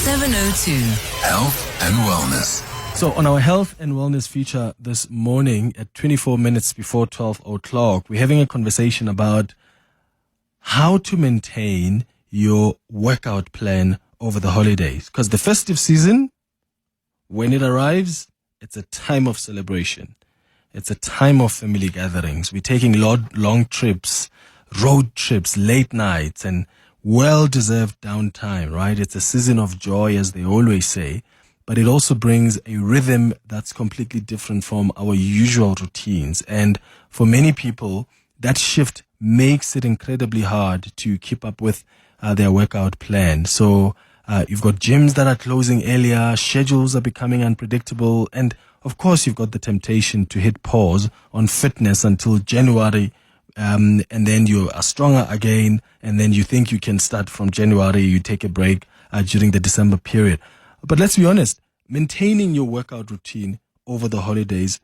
702. Health and Wellness. So on our health and wellness feature this morning at 24 minutes before 12 o'clock, we're having a conversation about how to maintain your workout plan over the holidays. Because the festive season, when it arrives, it's a time of celebration. It's a time of family gatherings. We're taking long trips, road trips, late nights, and well-deserved downtime, right? It's a season of joy, as they always say. But it also brings a rhythm that's completely different from our usual routines. And for many people, that shift makes it incredibly hard to keep up with their workout plan. So you've got gyms that are closing earlier, schedules are becoming unpredictable, and of course you've got the temptation to hit pause on fitness until January, and then you are stronger again, and then you think you can start from January, you take a break during the December period. But let's be honest, maintaining your workout routine over the holidays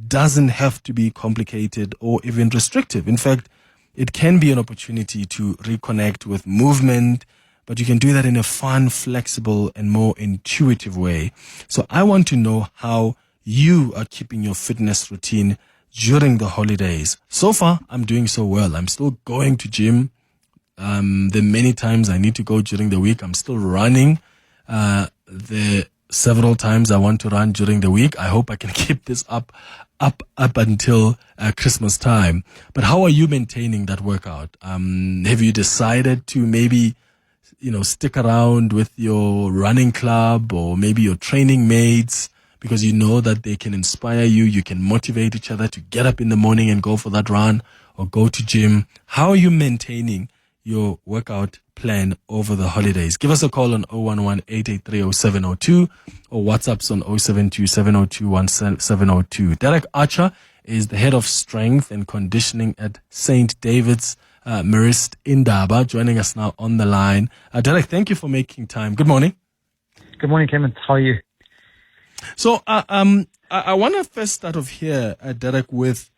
doesn't have to be complicated or even restrictive. In fact, it can be an opportunity to reconnect with movement, but you can do that in a fun, flexible, and more intuitive way. So I want to know how you are keeping your fitness routine during the holidays. So far, I'm doing so well. I'm still going to gym. The many times I need to go during the week, I'm still running. The several times I want to run during the week. I hope I can keep this up until Christmas time. But how are you maintaining that workout? Have you decided to maybe, stick around with your running club or maybe your training mates because you know that they can inspire you? You can motivate each other to get up in the morning and go for that run or go to gym. How are you maintaining your workout plan over the holidays? Give us a call on 011-883-0702 or WhatsApp's on 072-702-1702. Derek Archer is the head of strength and conditioning at St David's Marist Inanda, joining us now on the line. Derek, thank you for making time. Good morning. Good morning, Clement. How are you? So I want to first start off here, Derek, with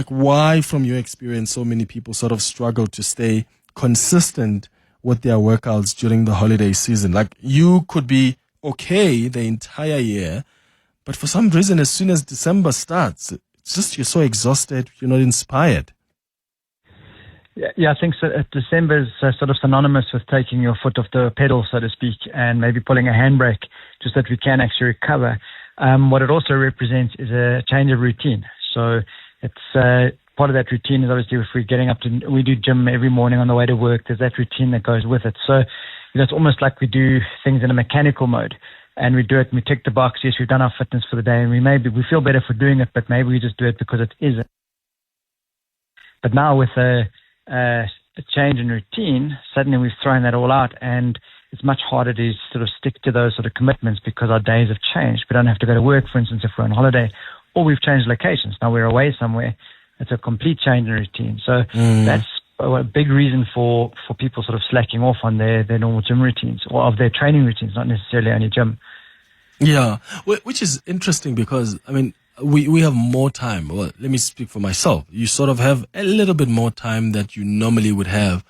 why, from your experience, so many people sort of struggle to stay consistent with their workouts during the holiday season. You could be okay the entire year, but for some reason, as soon as December starts, it's just you're so exhausted, you're not inspired. Yeah, I think so. December is sort of synonymous with taking your foot off the pedal, so to speak, and maybe pulling a handbrake just that we can actually recover. What it also represents is a change of routine. So it's part of that routine is obviously if we're getting up to, we do gym every morning on the way to work, there's that routine that goes with it. So it's almost like we do things in a mechanical mode and we do it and we tick the box. Yes, we've done our fitness for the day and we feel better for doing it, but maybe we just do it because it is. But now with a change in routine, suddenly we've thrown that all out and it's much harder to sort of stick to those sort of commitments because our days have changed. We don't have to go to work, for instance, if we're on holiday, or we've changed locations. Now we're away somewhere. It's a complete change in routine. So that's a big reason for people sort of slacking off on their normal gym routines or of their training routines, not necessarily only gym. Yeah, which is interesting because, we have more time. Well, let me speak for myself. You sort of have a little bit more time that you normally would have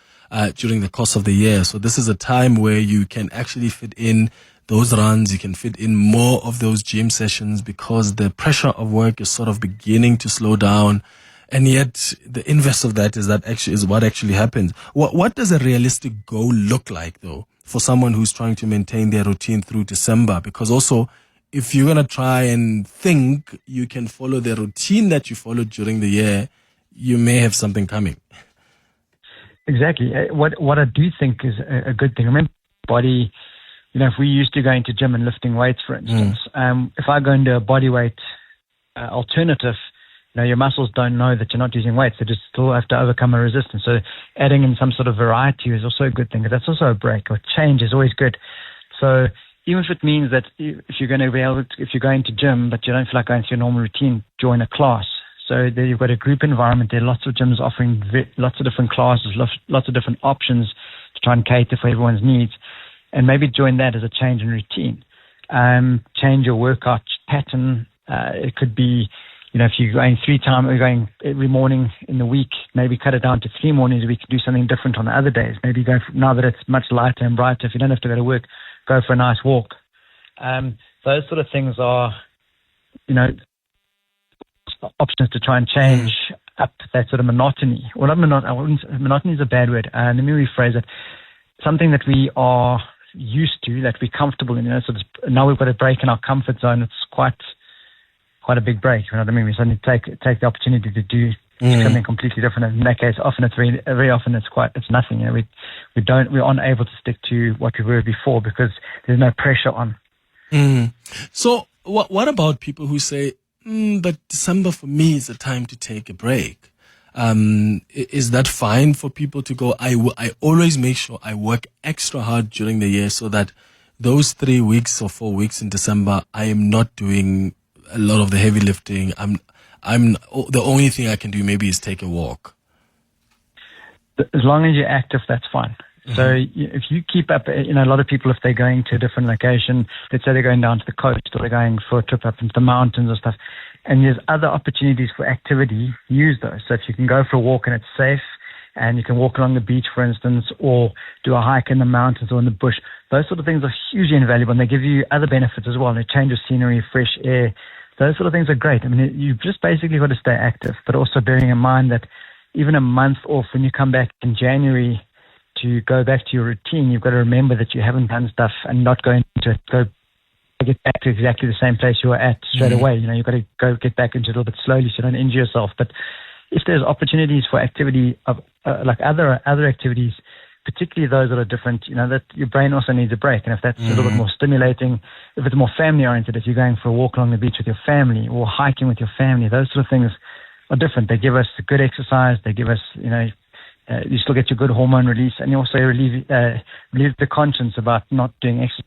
during the course of the year. So this is a time where you can actually fit in those runs, you can fit in more of those gym sessions because the pressure of work is sort of beginning to slow down. And yet the inverse of that is what actually happens. What does a realistic goal look like though for someone who's trying to maintain their routine through December? Because also if you're going to try and think you can follow the routine that you followed during the year, you may have something coming. Exactly. What I do think is a good thing. Remember, body, if we used to go into gym and lifting weights, for instance, if I go into a body weight alternative, your muscles don't know that you're not using weights. They just still have to overcome a resistance. So adding in some sort of variety is also a good thing. That's also a break or change is always good. So even if it means that if you're going to gym, but you don't feel like going through your normal routine, join a class. So there you've got a group environment. There are lots of gyms offering lots of different classes, lots of different options to try and cater for everyone's needs. And maybe join that as a change in routine. Change your workout pattern. It could be, if you're going you're going every morning in the week, maybe cut it down to 3 mornings a week, do something different on the other days. Maybe now that it's much lighter and brighter, if you don't have to go to work, go for a nice walk. Those sort of things are, options to try and change up that sort of monotony. Well, monotony is a bad word. Let me rephrase it. Something that we are used to, that we're comfortable in. Now we've got a break in our comfort zone. It's quite a big break. You know what I mean? We suddenly take the opportunity to do something completely different. And in that case, often it's very often it's nothing. We're unable to stick to what we were before because there's no pressure on. So what about people who say, but December for me is a time to take a break? Is that fine for people to go? I always make sure I work extra hard during the year so that those 3 weeks or 4 weeks in December, I am not doing a lot of the heavy lifting. I'm the only thing I can do maybe is take a walk. As long as you're active, that's fine. So if you keep up, a lot of people, if they're going to a different location, let's say they're going down to the coast or they're going for a trip up into the mountains or stuff, and there's other opportunities for activity, use those. So if you can go for a walk and it's safe, and you can walk along the beach, for instance, or do a hike in the mountains or in the bush, those sort of things are hugely invaluable, and they give you other benefits as well. They change of scenery, fresh air. Those sort of things are great. I mean, you've just basically got to stay active, but also bearing in mind that even a month off, when you come back in January to go back to your routine, you've got to remember that you haven't done stuff and not go get back to exactly the same place you were at straight away. You've got to go get back into it a little bit slowly so you don't injure yourself. But if there's opportunities for activity of like other activities, particularly those that are different, that your brain also needs a break. And if that's a little bit more stimulating, if it's more family oriented, if you're going for a walk along the beach with your family or hiking with your family, those sort of things are different. They give us a good exercise. They give us, you still get your good hormone release, and you also relieve the conscience about not doing exercise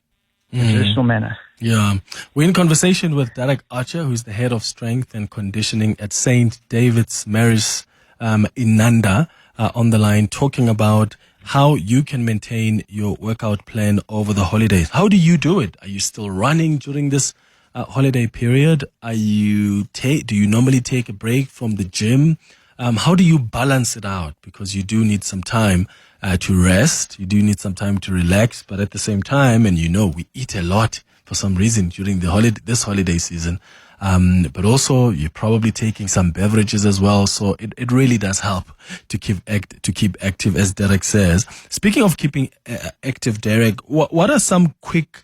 in a traditional manner. Yeah. We're in conversation with Derek Archer, who's the head of strength and conditioning at St David Marist Inanda, on the line, talking about how you can maintain your workout plan over the holidays. How do you do it? Are you still running during this holiday period? Do you normally take a break from the gym? How do you balance it out? Because you do need some time to rest. You do need some time to relax. But at the same time, and we eat a lot for some reason during this holiday season. But also you're probably taking some beverages as well. So it really does help to keep active, as Derek says. Speaking of keeping active, Derek, what are some quick,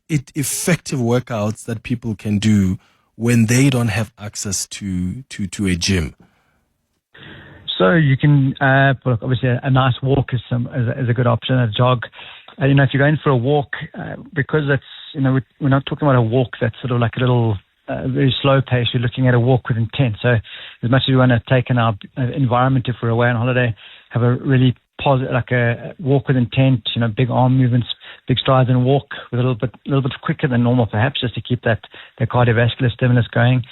effective workouts that people can do when they don't have access to a gym? So you can, obviously a nice walk is a good option, a jog. If you're going for a walk, because that's, we're not talking about a walk that's sort of like a little, very slow pace. You're looking at a walk with intent. So as much as we want to take in our environment if we're away on holiday, have a really positive, like a walk with intent, big arm movements, big strides, and walk with a little bit quicker than normal, perhaps, just to keep that cardiovascular stimulus going.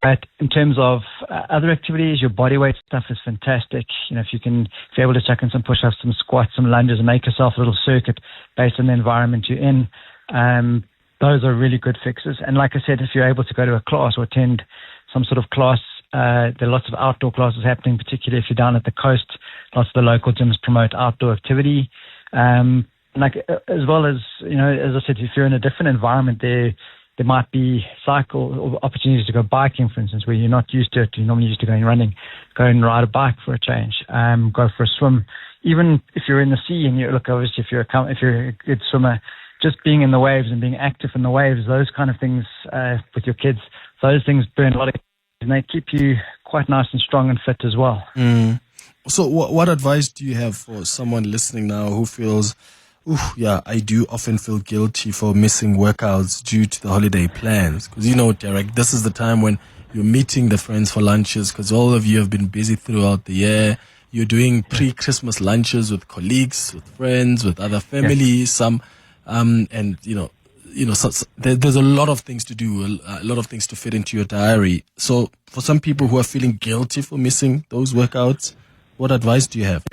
But in terms of other activities, your body weight stuff is fantastic. If you're able to chuck in some push-ups, some squats, some lunges, and make yourself a little circuit based on the environment you're in, those are really good fixes. And like I said, if you're able to go to a class or attend some sort of class, there are lots of outdoor classes happening, particularly if you're down at the coast. Lots of the local gyms promote outdoor activity. As well as, as I said, if you're in a different environment, there might be cycle or opportunities to go biking, for instance, where you're not used to it. You're normally used to going running. Go and ride a bike for a change. Go for a swim. Even if you're in the sea and obviously if you're a good swimmer, just being in the waves and being active in the waves, those kind of things with your kids, those things burn a lot of calories, and they keep you quite nice and strong and fit as well. So what advice do you have for someone listening now who feels, I do often feel guilty for missing workouts due to the holiday plans? Because, Derek, this is the time when you're meeting the friends for lunches, because all of you have been busy throughout the year. You're doing pre-Christmas lunches with colleagues, with friends, with other families, some, there's a lot of things to do, a lot of things to fit into your diary. So for some people who are feeling guilty for missing those workouts, what advice do you have?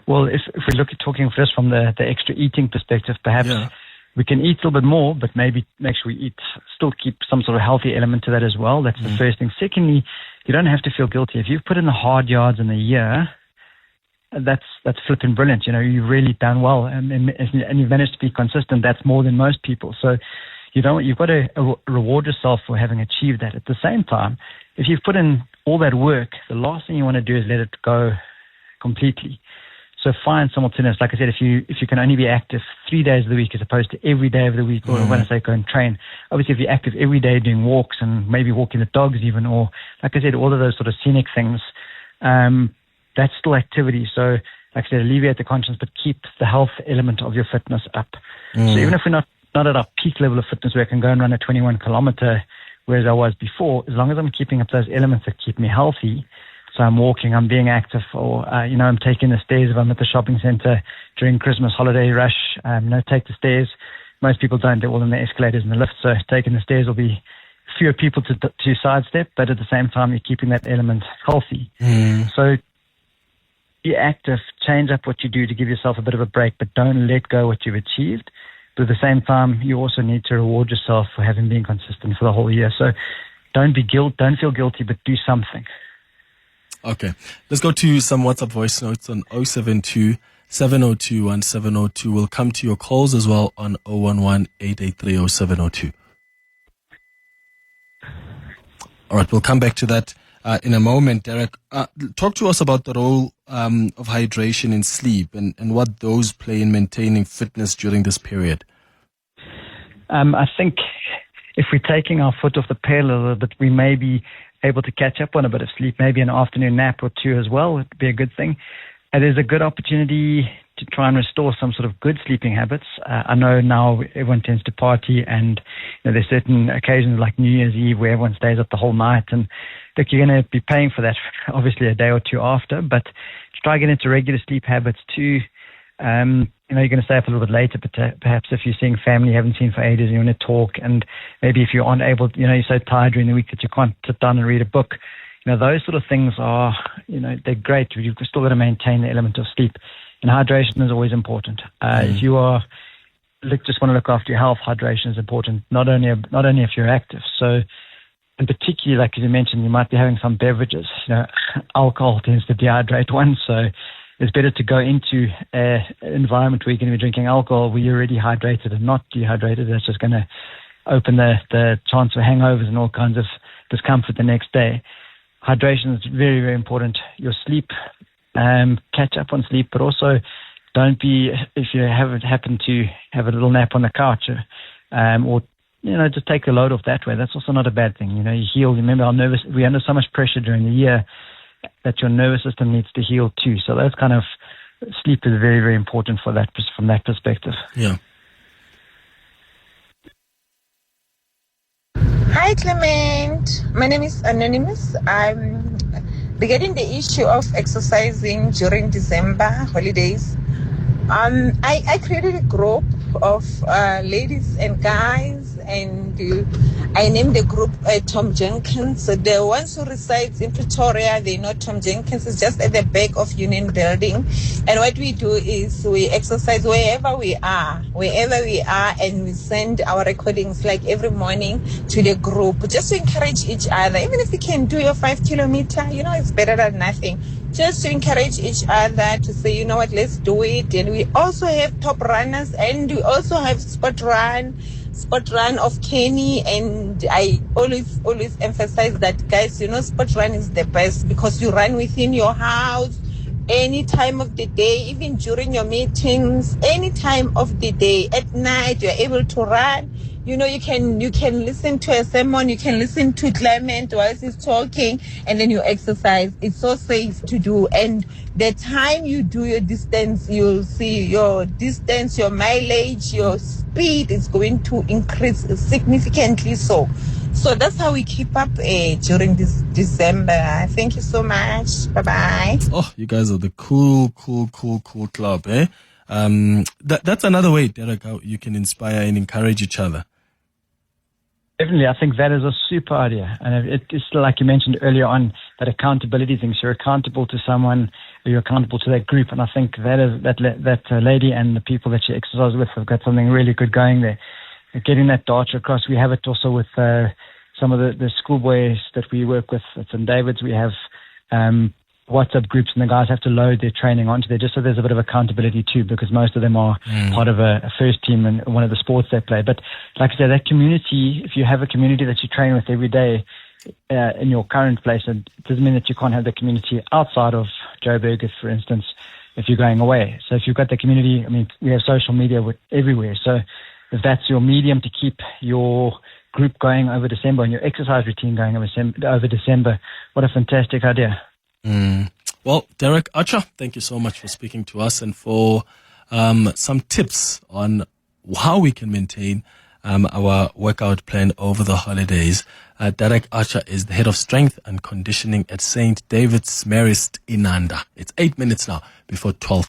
Well, if we look at talking just from the extra eating perspective, perhaps we can eat a little bit more, but maybe make sure we still keep some sort of healthy element to that as well. That's the first thing. Secondly, you don't have to feel guilty. If you've put in the hard yards in the year, that's flipping brilliant. You've really done well, and you've managed to be consistent. That's more than most people. So you've got to reward yourself for having achieved that. At the same time, if you've put in all that work, the last thing you want to do is let it go completely. So find some alternatives. Like I said, if you can only be active 3 days of the week as opposed to every day of the week, or when I say go and train, obviously if you're active every day doing walks and maybe walking the dogs even, or like I said, all of those sort of scenic things, that's still activity. So like I said, alleviate the conscience, but keep the health element of your fitness up. So even if we're not at our peak level of fitness where I can go and run a 21 kilometer, whereas I was before, as long as I'm keeping up those elements that keep me healthy, so I'm walking, I'm being active, or, I'm taking the stairs if I'm at the shopping center during Christmas holiday rush, take the stairs. Most people don't, they're all in the escalators and the lifts, so taking the stairs will be fewer people to sidestep, but at the same time, you're keeping that element healthy. So be active, change up what you do to give yourself a bit of a break, but don't let go what you've achieved. But at the same time, you also need to reward yourself for having been consistent for the whole year. So don't feel guilty, but do something. Okay, let's go to some WhatsApp voice notes on 072 702 1702. We'll come to your calls as well on 011 883 0702. All right, we'll come back to that in a moment. Derek, talk to us about the role of hydration in sleep and what those play in maintaining fitness during this period. I think if we're taking our foot off the pedal a little bit, we may be able to catch up on a bit of sleep, maybe an afternoon nap or two as well would be a good thing. It is a good opportunity to try and restore some sort of good sleeping habits. I know now everyone tends to party, and there's certain occasions like New Year's Eve where everyone stays up the whole night, and look, you're going to be paying for that obviously a day or two after, but to try and get into regular sleep habits too. You're going to stay up a little bit later, but perhaps if you're seeing family you haven't seen for ages and you want to talk, and maybe if you aren't able, you're so tired during the week that you can't sit down and read a book, those sort of things are, they're great. You've still got to maintain the element of sleep, and hydration is always important. If you just want to look after your health, hydration is important, not only if you're active. So, and particularly, like as you mentioned, you might be having some beverages. Alcohol tends to dehydrate one, so it's better to go into an environment where you're going to be drinking alcohol where you're already hydrated and not dehydrated. That's just going to open the chance for hangovers and all kinds of discomfort the next day. Hydration is very, very important. Your sleep, catch up on sleep, but also don't be, if you happen to have a little nap on the couch, or just take the load off that way. That's also not a bad thing. You heal. Remember, we're under so much pressure during the year that your nervous system needs to heal too. So that's kind of, sleep is very, very important from that perspective. Yeah. Hi, Clement. My name is Anonymous. I'm regarding the issue of exercising during December holidays. I created a group of ladies and guys, and I named the group Tom Jenkins. So the ones who resides in Pretoria, they know Tom Jenkins is just at the back of Union Building. And what we do is we exercise wherever we are, and we send our recordings like every morning to the group just to encourage each other. Even if you can do your 5 kilometer, it's better than nothing. Just to encourage each other to say, let's do it. And we also have top runners, and we also have spot run of Kenny. And I always emphasize that, guys, spot run is the best because you run within your house any time of the day, even during your meetings, any time of the day. At night, you're able to run. You can listen to a sermon, you can listen to Clement while he's talking, and then you exercise. It's so safe to do. And the time you do your distance, you'll see your distance, your mileage, your speed is going to increase significantly. So that's how we keep up during this December. Thank you so much. Bye-bye. Oh, you guys are the cool club, eh? That's another way, Derek, how you can inspire and encourage each other. Definitely, I think that is a super idea, and it's like you mentioned earlier on, that accountability thing. So you're accountable to someone, or you're accountable to that group, and I think that lady and the people that she exercises with have got something really good going there. Getting that data across. We have it also with some of the schoolboys that we work with at St David's. We have WhatsApp groups, and the guys have to load their training onto there, just so there's a bit of accountability too, because most of them are part of a first team in one of the sports they play. But like I said, that community, if you have a community that you train with every day in your current place, it doesn't mean that you can't have the community outside of Joburg, for instance, if you're going away. So if you've got the community, I mean, we have social media everywhere. So if that's your medium to keep your group going over December and your exercise routine going over December, what a fantastic idea. Well, Derek Archer, thank you so much for speaking to us and for some tips on how we can maintain our workout plan over the holidays. Derek Archer is the head of strength and conditioning at St David Marist Inanda. It's 8 minutes now before 12.